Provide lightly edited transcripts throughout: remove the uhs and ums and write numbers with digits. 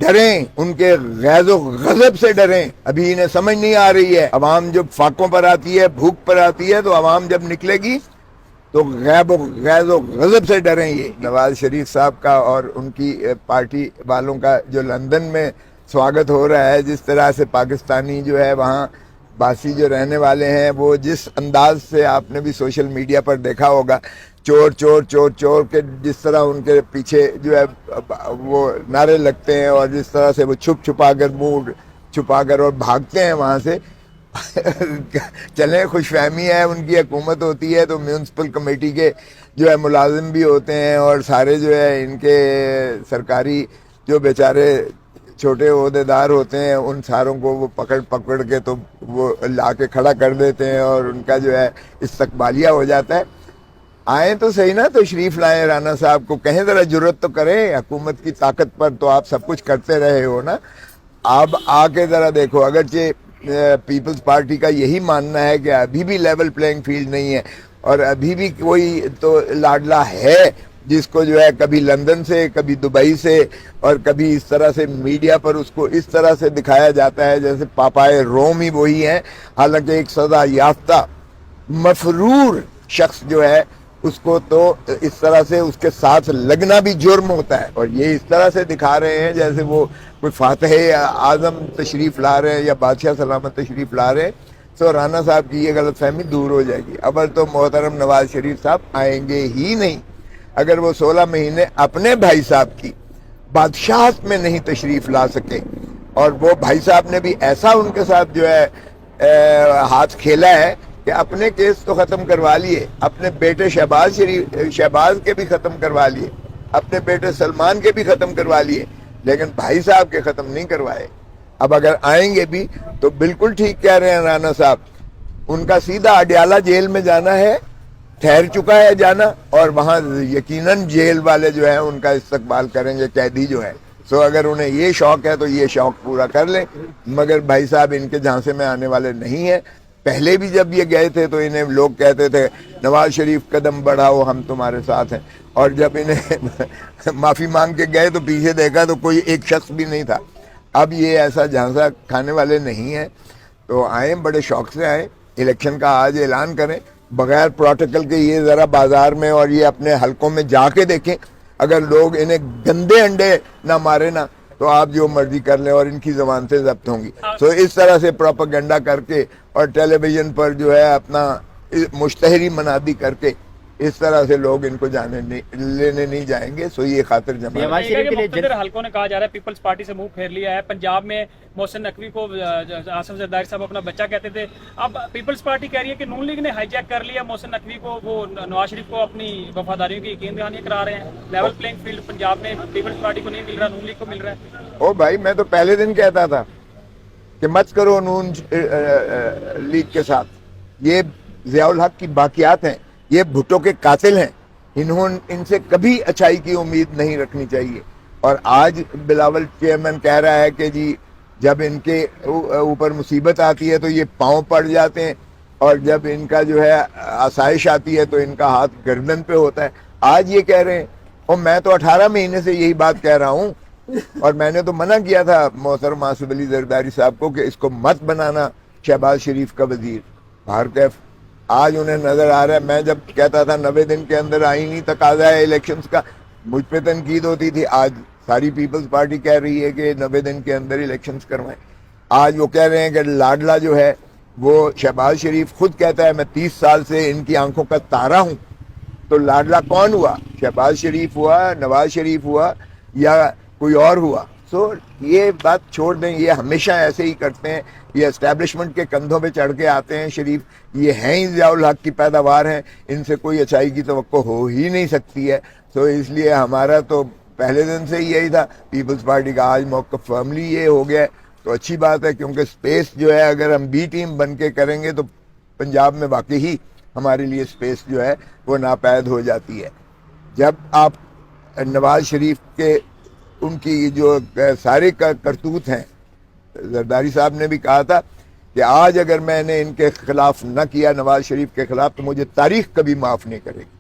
ڈریں، ان کے غیظ و غضب سے ڈریں. ابھی انہیں سمجھ نہیں آ رہی ہے. عوام جب فاقوں پر آتی ہے، بھوک پر آتی ہے، تو عوام جب نکلے گی تو غیظ و غضب سے ڈریں. یہ نواز شریف صاحب کا اور ان کی پارٹی والوں کا جو لندن میں سواگت ہو رہا ہے، جس طرح سے پاکستانی جو ہے وہاں باسی جو رہنے والے ہیں، وہ جس انداز سے آپ نے بھی سوشل میڈیا پر دیکھا ہوگا، چور چور چور چور کے جس طرح ان کے پیچھے جو ہے وہ نعرے لگتے ہیں، اور جس طرح سے وہ چھپ چھپا کر منہ چھپا کر اور بھاگتے ہیں وہاں سے. چلیں، خوش فہمی ہے، ان کی حکومت ہوتی ہے تو میونسپل کمیٹی کے جو ہے ملازم بھی ہوتے ہیں، اور سارے جو ہے ان کے سرکاری جو بیچارے چھوٹے عہدیدار ہوتے ہیں، ان ساروں کو وہ پکڑ کے تو وہ لا کے کھڑا کر دیتے ہیں، اور ان کا جو ہے استقبالیہ ہو جاتا ہے. آئیں تو صحیح نا، تشریف لائیں، رانا صاحب کو کہیں ذرا جرت تو کریں. حکومت کی طاقت پر تو آپ سب کچھ کرتے رہے ہو نا. اب آ کے ذرا دیکھو. اگرچہ پیپلز پارٹی کا یہی ماننا ہے کہ ابھی بھی لیول پلینگ فیلڈ نہیں ہے، اور ابھی بھی کوئی تو لاڈلا ہے جس کو جو ہے کبھی لندن سے، کبھی دبئی سے، اور کبھی اس طرح سے میڈیا پر اس کو اس طرح سے دکھایا جاتا ہے جیسے پاپائے روم ہی وہی ہیں. حالانکہ ایک سزا یافتہ مفرور شخص جو ہے، اس کو تو اس طرح سے اس کے ساتھ لگنا بھی جرم ہوتا ہے، اور یہ اس طرح سے دکھا رہے ہیں جیسے وہ کوئی فاتح اعظم تشریف لا رہے ہیں یا بادشاہ سلامت تشریف لا رہے ہیں. سو رانا صاحب کی یہ غلط فہمی دور ہو جائے گی. اول تو محترم نواز شریف صاحب آئیں گے ہی نہیں. اگر وہ 16 مہینے اپنے بھائی صاحب کی بادشاہت میں نہیں تشریف لا سکے، اور وہ بھائی صاحب نے بھی ایسا ان کے ساتھ جو ہے ہاتھ کھیلا ہے کہ اپنے کیس تو ختم کروا لیے، اپنے بیٹے شہباز کے بھی ختم کروا لیے، اپنے بیٹے سلمان کے بھی ختم کروا لیے، لیکن بھائی صاحب کے ختم نہیں کروائے. اب اگر آئیں گے بھی تو بالکل ٹھیک کہہ رہے ہیں رانا صاحب، ان کا سیدھا اڈیالہ جیل میں جانا ہے، ٹھہر چکا ہے جانا، اور وہاں یقیناً جیل والے جو ہیں ان کا استقبال کریں گے، قیدی جو ہے. سو اگر انہیں یہ شوق ہے تو یہ شوق پورا کر لیں، مگر بھائی صاحب ان کے جھانسے میں آنے والے نہیں ہیں. پہلے بھی جب یہ گئے تھے تو انہیں لوگ کہتے تھے نواز شریف قدم بڑھاؤ ہم تمہارے ساتھ ہیں، اور جب انہیں معافی مانگ کے گئے تو پیچھے دیکھا تو کوئی ایک شخص بھی نہیں تھا. اب یہ ایسا جھانسا کھانے والے نہیں ہیں. تو آئیں، بڑے شوق سے آئیں، الیکشن کا آج اعلان کریں بغیر پروٹوکول کے. یہ ذرا بازار میں اور یہ اپنے حلقوں میں جا کے دیکھیں، اگر لوگ انہیں گندے انڈے نہ مارے نا تو آپ جو مرضی کر لیں اور ان کی زبان سے ضبط ہوں گی. تو اس طرح سے پروپیگنڈا کر کے اور ٹیلی ویژن پر جو ہے اپنا مشتہری منادی کر کے اس طرح سے لوگ ان کو لینے نہیں جائیں گے. سو یہ خاطر جمع مختلف حلقوں نے کہا جا رہا ہے پیپلز پارٹی سے منہ پھیر لیا ہے. پنجاب میں محسن نقوی کو آصف زرداری صاحب اپنا بچہ کہتے تھے. اب پیپلز پارٹی کہہ رہی ہے کہ نون لیگ نے ہائی جیک کر لیا محسن نقوی کو، وہ نواز شریف کو اپنی وفاداریوں کی یقین دہانی کرا رہے ہیں. لیول پلینگ فیلڈ پنجاب میں پیپلز پارٹی کو نہیں مل رہا، نون لیگ کو مل رہا ہے. او بھائی، میں تو پہلے دن کہتا تھا کہ مت کرو نون لیگ کے ساتھ. یہ ضیاء الحق کی باقیات ہیں، یہ بھٹو کے قاتل ہیں. ان سے کبھی اچھائی کی امید نہیں رکھنی چاہیے. اور آج بلاول چیئرمین کہہ رہا ہے کہ جی جب ان کے اوپر مصیبت آتی ہے تو یہ پاؤں پڑ جاتے ہیں، اور جب ان کا جو ہے آسائش آتی ہے تو ان کا ہاتھ گردن پہ ہوتا ہے. آج یہ کہہ رہے ہیں، اور میں تو 18 مہینے سے یہی بات کہہ رہا ہوں، اور میں نے تو منع کیا تھا محترم آصف علی زرداری صاحب کو کہ اس کو مت بنانا شہباز شریف کا وزیر. باہر کیف آج انہیں نظر آ رہا ہے. میں جب کہتا تھا 90 دن کے اندر آئینی تقاضا ہے الیکشنز کا، مجھ پہ تنقید ہوتی تھی. آج ساری پیپلز پارٹی کہہ رہی ہے کہ 90 دن کے اندر الیکشنز کروائیں. آج وہ کہہ رہے ہیں کہ لاڈلا جو ہے وہ شہباز شریف خود کہتا ہے میں 30 سال سے ان کی آنکھوں کا تارا ہوں. تو لاڈلا کون ہوا؟ شہباز شریف ہوا، نواز شریف ہوا، یا کوئی اور ہوا؟ سو یہ بات چھوڑ دیں. یہ ہمیشہ ایسے ہی کرتے ہیں، یہ اسٹیبلشمنٹ کے کندھوں پہ چڑھ کے آتے ہیں. شریف یہ ہیں ہی ضیاء الحق کی پیداوار ہیں، ان سے کوئی اچھائی کی توقع ہو ہی نہیں سکتی ہے. تو اس لیے ہمارا تو پہلے دن سے ہی یہی تھا. پیپلز پارٹی کا آج موقف فرملی یہ ہو گیا ہے تو اچھی بات ہے، کیونکہ سپیس جو ہے اگر ہم بی ٹیم بن کے کریں گے تو پنجاب میں واقعی ہمارے لیے سپیس جو ہے وہ ناپید ہو جاتی ہے. جب آپ نواز شریف کے ان کی جو سارے کرتوت ہیں، زرداری صاحب نے بھی کہا تھا کہ آج اگر میں نے ان کے خلاف نہ کیا، نواز شریف کے خلاف، تو مجھے تاریخ کبھی معاف نہیں کرے گی.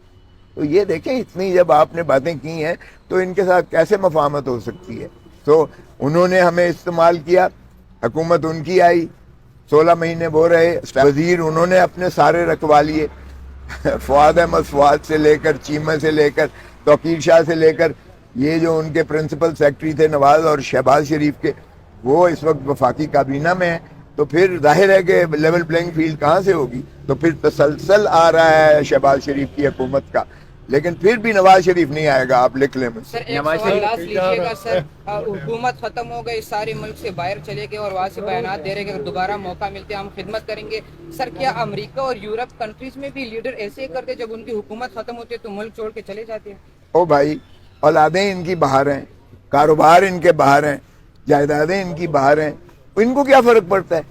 تو یہ دیکھیں اتنی جب آپ نے باتیں کی ہیں تو ان کے ساتھ کیسے مفاہمت ہو سکتی ہے. تو انہوں نے ہمیں استعمال کیا, حکومت ان کی آئی, 16 مہینے وہ رہے, وزیر انہوں نے اپنے سارے رکھوا لیے, فؤاد احمد فؤاد سے لے کر, چیمہ سے لے کر, توقیر شاہ سے لے کر, یہ جو ان کے پرنسپل سیکرٹری تھے نواز اور شہباز شریف کے, وہ اس وقت وفاقی کابینہ میں ہیں. تو پھر ظاہر ہے کہ لیول پلینگ فیلڈ کہاں سے ہوگی؟ تو پھر تسلسل آ رہا ہے شہباز شریف کی حکومت کا, لیکن پھر بھی نواز شریف نہیں آئے گا, آپ لکھ لیں مجھ سے. سر ایک سوال لاسٹ لیجیے گا سر, حکومت ختم ہو گئی, سارے ملک سے باہر چلے گئے اور وہاں سے بیانات دے رہے کہ دوبارہ موقع ملتے ہم خدمت کریں گے. سر کیا امریکہ اور یورپ کنٹریز میں بھی لیڈر ایسے ہی کرتے, جب ان کی حکومت ختم ہوتی ہے تو ملک چھوڑ کے چلے جاتے ہیں؟ او بھائی, اولادیں ان کی باہر ہیں, کاروبار ان کے باہر ہیں, جائیدادیں ان کی باہر ہیں, ان کو کیا فرق پڑتا ہے؟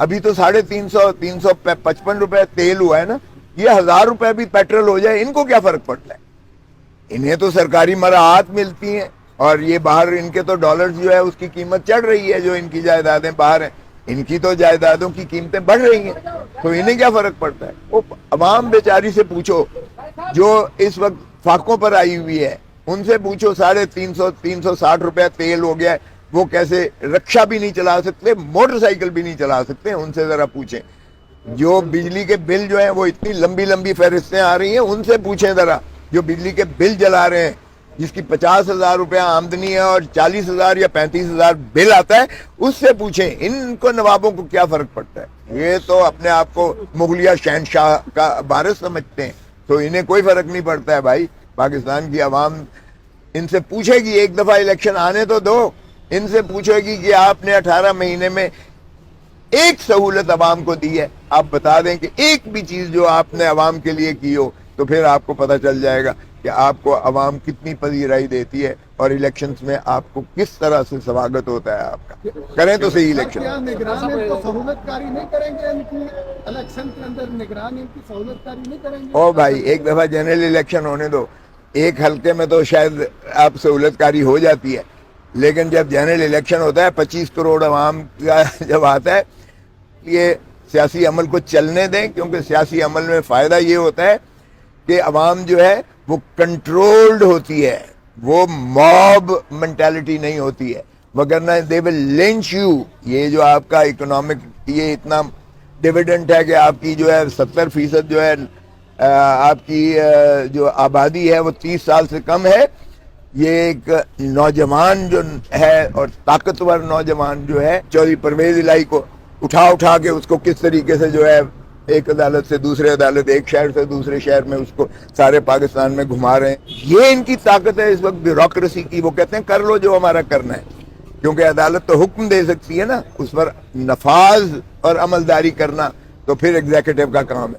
ابھی تو 355 روپے تیل ہوا ہے نا, یہ 1000 روپے بھی پیٹرول ہو جائے, ان کو کیا فرق پڑتا ہے؟ انہیں تو سرکاری مراعات ملتی ہیں, اور یہ باہر ان کے تو ڈالر جو ہے اس کی قیمت چڑھ رہی ہے, جو ان کی جائیدادیں باہر ہیں, ان کی تو جائیدادوں کی قیمتیں بڑھ رہی ہیں, تو انہیں کیا فرق پڑتا ہے؟ وہ عوام بیچاری سے پوچھو جو اس وقت فاقوں پر آئی ہوئی ہے, ان سے پوچھو, 360 روپے تیل ہو گیا ہے, وہ کیسے رکشہ بھی نہیں چلا سکتے, موٹر سائیکل بھی نہیں چلا سکتے, ان سے ذرا پوچھیں. جو بجلی کے بل جو ہیں وہ اتنی لمبی لمبی فہرستیں آ رہی ہیں, ان سے پوچھیں ذرا, جو بجلی کے بل جلا رہے ہیں, جس کی 50,000 روپیہ آمدنی ہے اور 40,000 یا 35,000 بل آتا ہے, اس سے پوچھیں ان کو نوابوں کو کیا فرق پڑتا ہے. یہ تو اپنے آپ کو مغلیہ شہنشاہ کا وارث سمجھتے ہیں, تو انہیں کوئی فرق نہیں پڑتا ہے بھائی. پاکستان کی عوام ان سے پوچھے گی, ایک دفعہ الیکشن آنے تو دو, ان سے پوچھے گی کہ آپ نے 18 مہینے میں ایک سہولت عوام کو دی ہے, آپ بتا دیں کہ ایک بھی چیز جو آپ نے عوام کے لیے کی ہو, تو پھر آپ کو پتہ چل جائے گا کہ آپ کو عوام کتنی پذیرائی دیتی ہے, اور الیکشنز میں آپ کو کس طرح سے سواگت ہوتا ہے آپ کا. کریں تو صحیح الیکشن. نگران ان کو سہولت کاری نہیں کریں گے, ان کی الیکشن کے اندر نگران ان کی سہولت کاری نہیں کریں گے؟ او بھائی, ایک دفعہ جنرل الیکشن ہونے دو, ایک حلقے میں تو شاید آپ سہولت کاری ہو جاتی ہے, لیکن جب جنرل الیکشن ہوتا ہے 25 کروڑ عوام کا جب آتا ہے, یہ سیاسی عمل کو چلنے دیں, کیونکہ سیاسی عمل میں فائدہ یہ ہوتا ہے کہ عوام جو ہے وہ کنٹرولڈ ہوتی ہے, وہ موب منٹیلٹی نہیں ہوتی ہے, وگرنہ دے ول لنچ یو. یہ جو آپ کا اکنامک یہ اتنا ڈیویڈنٹ ہے کہ آپ کی جو ہے 70% جو ہے آپ کی جو آبادی ہے وہ 30 سال سے کم ہے. یہ ایک نوجوان جو ہے اور طاقتور نوجوان جو ہے, چودھری پرویز الہی کو اٹھا کے اس کو کس طریقے سے جو ہے ایک عدالت سے دوسرے عدالت, ایک شہر سے دوسرے شہر میں اس کو سارے پاکستان میں گھما رہے ہیں. یہ ان کی طاقت ہے اس وقت بیوروکریسی کی. وہ کہتے ہیں کر لو جو ہمارا کرنا ہے, کیونکہ عدالت تو حکم دے سکتی ہے نا, اس پر نفاذ اور عملداری کرنا تو پھر ایگزیکٹو کا کام ہے.